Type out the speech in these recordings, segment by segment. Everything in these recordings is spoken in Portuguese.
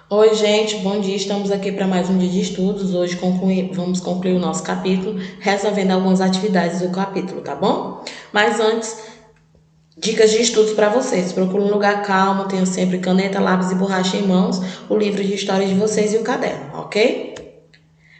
Oi, gente, bom dia. Estamos aqui para mais um dia de estudos. Hoje vamos concluir o nosso capítulo, resolvendo algumas atividades do capítulo, tá bom? Mas antes, dicas de estudos para vocês. Procure um lugar calmo, tenha sempre caneta, lápis e borracha em mãos, o livro de história de vocês e o caderno, ok?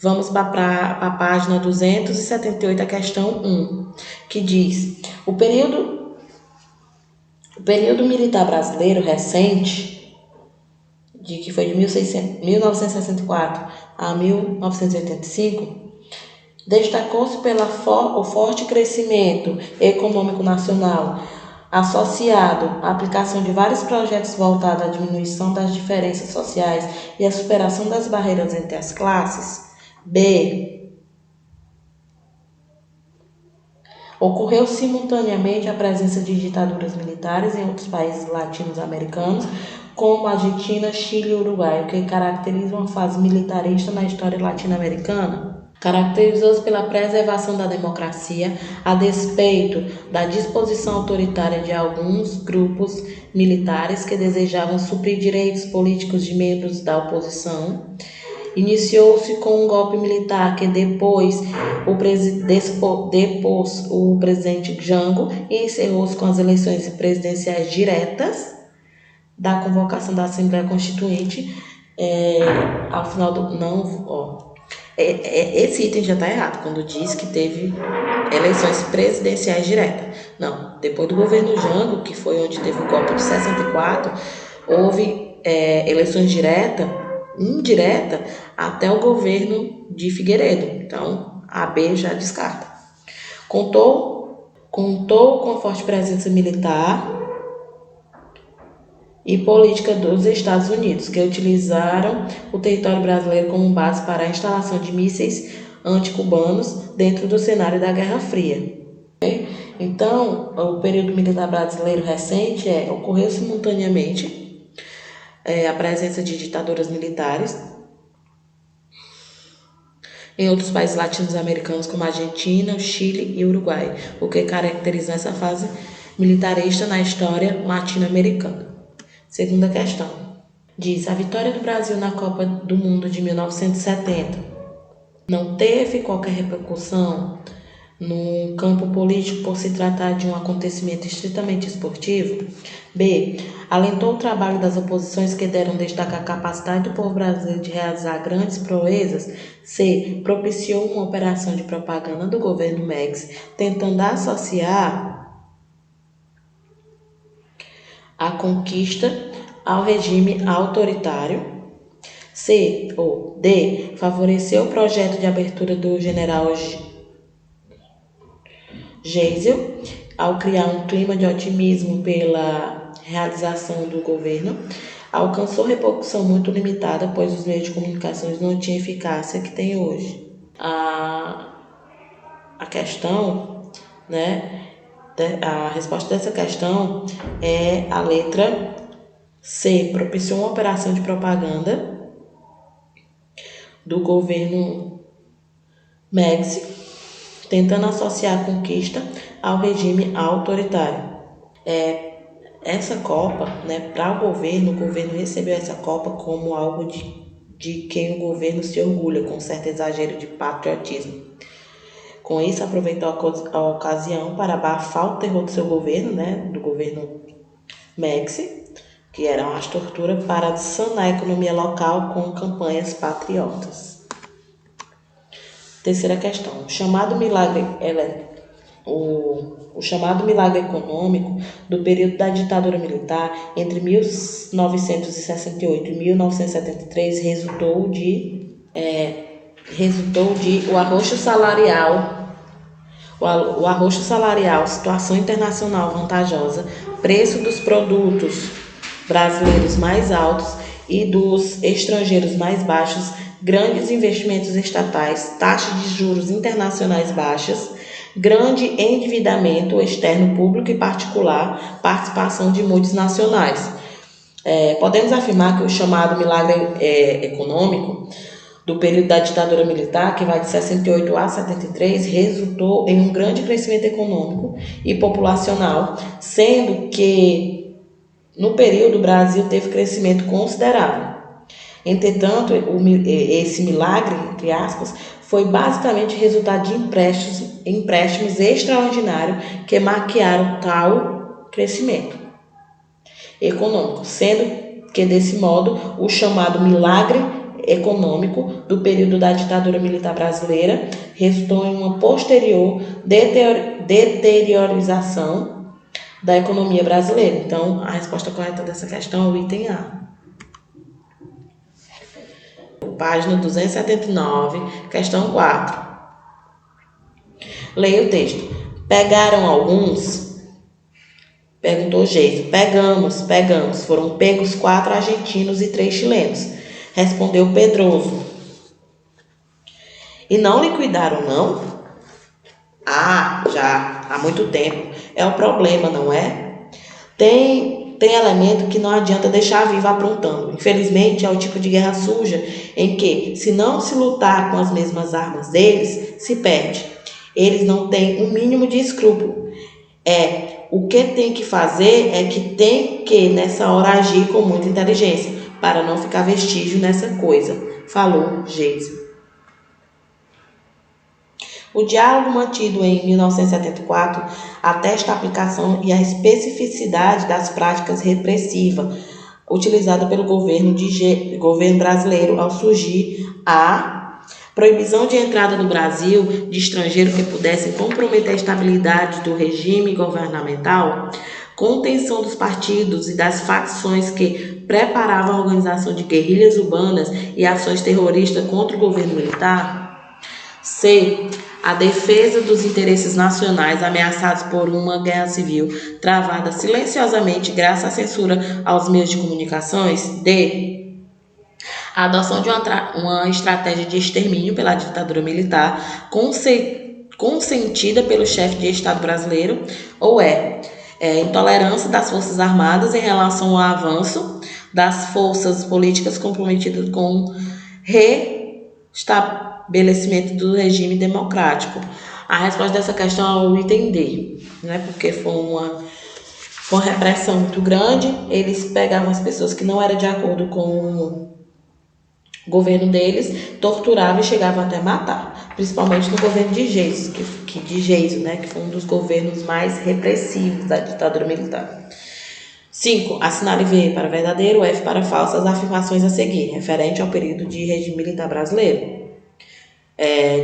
Vamos para a página 278, a questão 1, que diz: o período militar brasileiro recente, que foi de 1964 a 1985, destacou-se pelo forte crescimento econômico nacional, associado à aplicação de vários projetos voltados à diminuição das diferenças sociais e à superação das barreiras entre as classes. B. Ocorreu simultaneamente a presença de ditaduras militares em outros países latino-americanos, como Argentina, Chile e Uruguai, o que caracteriza uma fase militarista na história latino-americana. Caracterizou-se pela preservação da democracia, a despeito da disposição autoritária de alguns grupos militares que desejavam suprir direitos políticos de membros da oposição. Iniciou-se com um golpe militar que depôs o presidente Jango e encerrou-se com as eleições presidenciais diretas da convocação da Assembleia Constituinte ao final do... Não, ó. Esse item já está errado, quando diz que teve eleições presidenciais diretas. Não, depois do governo Jango, que foi onde teve o golpe de 64, houve eleições indireta até o governo de Figueiredo. Então, a B já descarta. Contou com a forte presença militar e política dos Estados Unidos, que utilizaram o território brasileiro como base para a instalação de mísseis anticubanos dentro do cenário da Guerra Fria. Então, o período militar brasileiro recente ocorreu simultaneamente a presença de ditaduras militares em outros países latino-americanos como Argentina, Chile e Uruguai, o que caracteriza essa fase militarista na história latino-americana. Segunda questão. Diz: a vitória do Brasil na Copa do Mundo de 1970 não teve qualquer repercussão no campo político por se tratar de um acontecimento estritamente esportivo? B. Alentou o trabalho das oposições que deram destaque à capacidade do povo brasileiro de realizar grandes proezas? C. Propiciou uma operação de propaganda do governo Médici, tentando associar a conquista ao regime autoritário? C. Ou D. Favoreceu o projeto de abertura do general Geisel ao criar um clima de otimismo pela realização do governo? Alcançou repercussão muito limitada, pois os meios de comunicação não tinham a eficácia que tem hoje. A questão, né? A resposta dessa questão é a letra C. Propiciou uma operação de propaganda do governo Médici, tentando associar a conquista ao regime autoritário. Essa Copa, né, para o governo recebeu essa Copa como algo de quem o governo se orgulha, com certo exagero de patriotismo. Com isso, aproveitou a ocasião para abafar o terror do seu governo, né, do governo Médici, que eram as torturas, para sanar a economia local com campanhas patriotas. Terceira questão. O chamado milagre econômico do período da ditadura militar entre 1968 e 1973 resultou de o arroxo salarial, situação internacional vantajosa, preço dos produtos brasileiros mais altos e dos estrangeiros mais baixos, grandes investimentos estatais, taxas de juros internacionais baixas, grande endividamento externo público e particular, participação de multinacionais. Podemos afirmar que o chamado milagre econômico do período da ditadura militar, que vai de 68 a 73, resultou em um grande crescimento econômico e populacional, sendo que no período o Brasil teve crescimento considerável. Entretanto, esse milagre, entre aspas, foi basicamente resultado de empréstimos extraordinários que maquiaram tal crescimento econômico, sendo que, desse modo, o chamado milagre econômico do período da ditadura militar brasileira resultou em uma posterior deteriorização da economia brasileira. Então, a resposta correta dessa questão é o item A. Página 279, questão 4. Leia o texto. Pegaram alguns? Perguntou Geiso. Pegamos. Foram pegos 4 argentinos e 3 chilenos. Respondeu Pedroso. E não liquidaram, não? Ah, já há muito tempo. É um problema, não é? Tem elemento que não adianta deixar vivo aprontando. Infelizmente, é o tipo de guerra suja em que, se não se lutar com as mesmas armas deles, se perde. Eles não têm um mínimo de escrúpulo. O que tem que fazer é que tem que, nessa hora, agir com muita inteligência, para não ficar vestígio nessa coisa, falou Geiso. O diálogo mantido em 1974 atesta a aplicação e a especificidade das práticas repressivas utilizadas pelo governo brasileiro ao surgir a proibição de entrada no Brasil de estrangeiros que pudessem comprometer a estabilidade do regime governamental, contenção dos partidos e das facções que preparavam a organização de guerrilhas urbanas e ações terroristas contra o governo militar. C. A defesa dos interesses nacionais ameaçados por uma guerra civil travada silenciosamente graças à censura aos meios de comunicações. D. A adoção de uma estratégia de extermínio pela ditadura militar consentida pelo chefe de Estado brasileiro. Ou intolerância das Forças Armadas em relação ao avanço das forças políticas comprometidas com o estabelecimento do regime democrático. A resposta dessa questão é o item D, né? Porque foi uma repressão muito grande. Eles pegavam as pessoas que não eram de acordo com o governo deles, torturavam e chegavam até matar, principalmente no governo de Geiso, né? Que foi um dos governos mais repressivos da ditadura militar. 5. Assinale V para verdadeiro, F para falso as afirmações a seguir, referente ao período de regime militar brasileiro.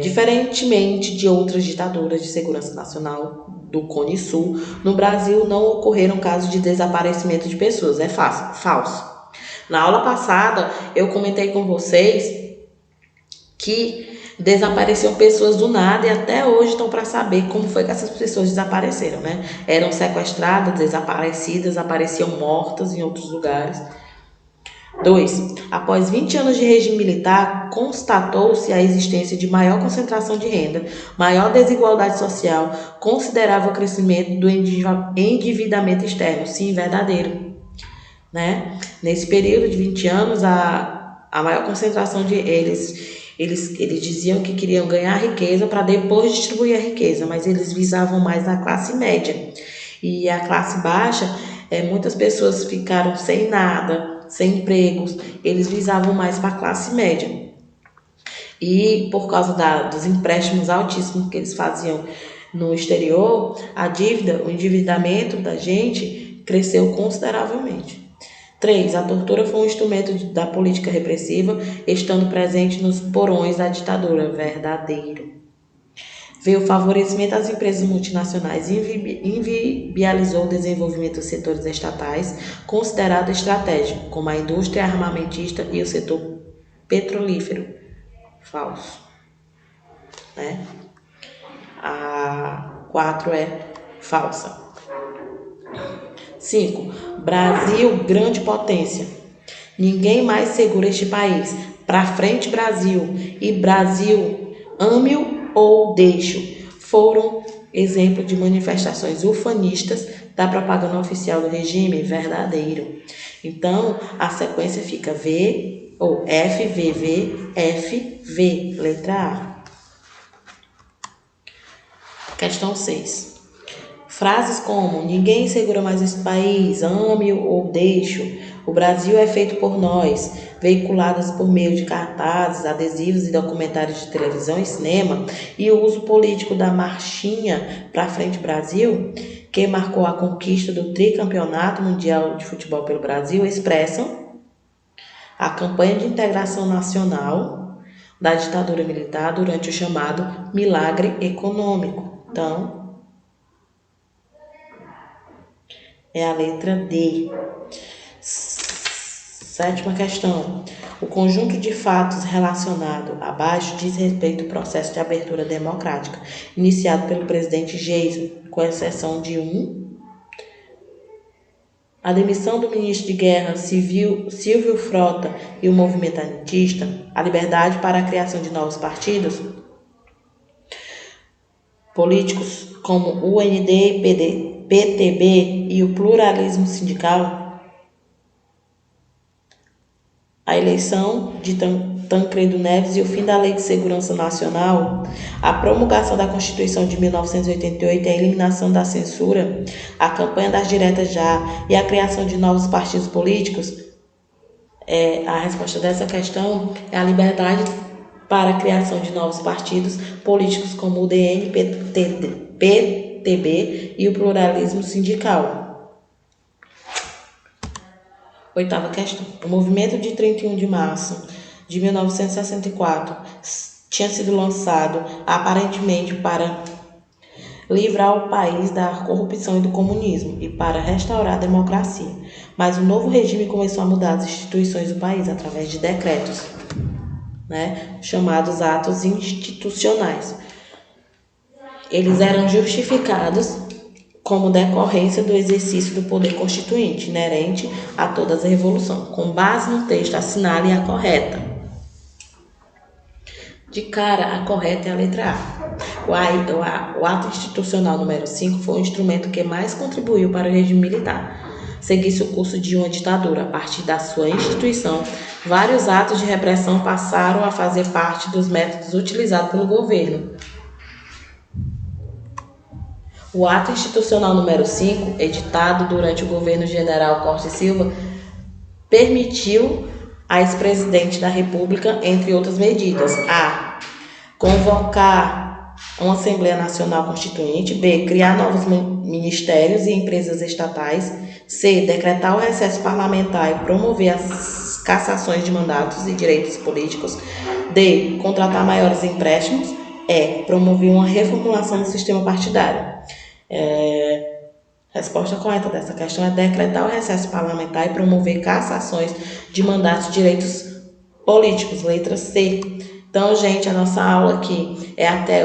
Diferentemente de outras ditaduras de segurança nacional do Cone Sul, no Brasil não ocorreram casos de desaparecimento de pessoas. É falso. Na aula passada, eu comentei com vocês que desapareceram pessoas do nada e até hoje estão para saber como foi que essas pessoas desapareceram, né? Eram sequestradas, desaparecidas, apareciam mortas em outros lugares. 2. Após 20 anos de regime militar, constatou-se a existência de maior concentração de renda, maior desigualdade social, considerável crescimento do endividamento externo. Sim, verdadeiro. Né? Nesse período de 20 anos, a maior concentração de eles diziam que queriam ganhar riqueza para depois distribuir a riqueza, mas eles visavam mais a classe média. E a classe baixa, muitas pessoas ficaram sem nada, sem empregos, eles visavam mais para a classe média. E por causa dos empréstimos altíssimos que eles faziam no exterior, a dívida, o endividamento da gente cresceu consideravelmente. 3. A tortura foi um instrumento da política repressiva, estando presente nos porões da ditadura. Verdadeiro. V. O favorecimento às empresas multinacionais inviabilizou o desenvolvimento dos setores estatais, considerado estratégico, como a indústria armamentista e o setor petrolífero. Falso. Né? A 4 é falsa. 5. Brasil, grande potência. Ninguém mais segura este país. Pra frente, Brasil. E Brasil, ame-o ou deixe-o. Foram exemplo de manifestações ufanistas da propaganda oficial do regime. Verdadeiro. Então, a sequência fica V ou F, V, V, F, V. Letra A. Questão 6. Frases como ninguém segura mais esse país, ame ou deixe, o Brasil é feito por nós, veiculadas por meio de cartazes, adesivos e documentários de televisão e cinema, e o uso político da marchinha Pra Frente Brasil, que marcou a conquista do tricampeonato mundial de futebol pelo Brasil, expressam a campanha de integração nacional da ditadura militar durante o chamado milagre econômico. Então, é a letra D. Sétima questão. O conjunto de fatos relacionado abaixo diz respeito ao processo de abertura democrática, iniciado pelo presidente Geisel, com exceção de a demissão do ministro de Guerra Civil Silvio Frota e o movimento anarquista, a liberdade para a criação de novos partidos políticos como o UND, PTB e o pluralismo sindical, a eleição de Tancredo Neves e o fim da Lei de Segurança Nacional, a promulgação da Constituição de 1988 e a eliminação da censura, a campanha das diretas já e a criação de novos partidos políticos, a resposta dessa questão é a liberdade para a criação de novos partidos políticos como o DN, PTB e o pluralismo sindical. Oitava questão. O movimento de 31 de março de 1964 tinha sido lançado aparentemente para livrar o país da corrupção e do comunismo e para restaurar a democracia. Mas o novo regime começou a mudar as instituições do país através de decretos, chamados atos institucionais. Eles eram justificados como decorrência do exercício do poder constituinte, inerente a todas as revoluções. Com base no texto, assinale a correta. De cara, a correta é a letra A. O ato institucional número 5 foi o instrumento que mais contribuiu para o regime militar seguisse o curso de uma ditadura. A partir da sua instituição, vários atos de repressão passaram a fazer parte dos métodos utilizados pelo governo. O ato institucional número 5, editado durante o governo general Costa e Silva, permitiu a ex-presidente da República, entre outras medidas, a. convocar uma Assembleia Nacional Constituinte, b. criar novos ministérios e empresas estatais, c. decretar o recesso parlamentar e promover as cassações de mandatos e direitos políticos, d. contratar maiores empréstimos, e. promover uma reformulação do sistema partidário. Resposta correta dessa questão é decretar o recesso parlamentar e promover cassações de mandatos e direitos políticos, letra C. Então, gente, a nossa aula aqui é até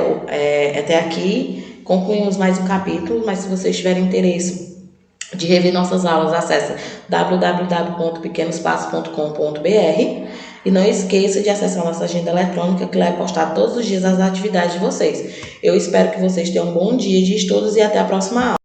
aqui. Concluímos mais um capítulo, mas se vocês tiverem interesse de rever nossas aulas, acesse www.pequenospassos.com.br e não esqueça de acessar nossa agenda eletrônica, que lá é postar todos os dias as atividades de vocês. Eu espero que vocês tenham um bom dia de estudos e até a próxima aula.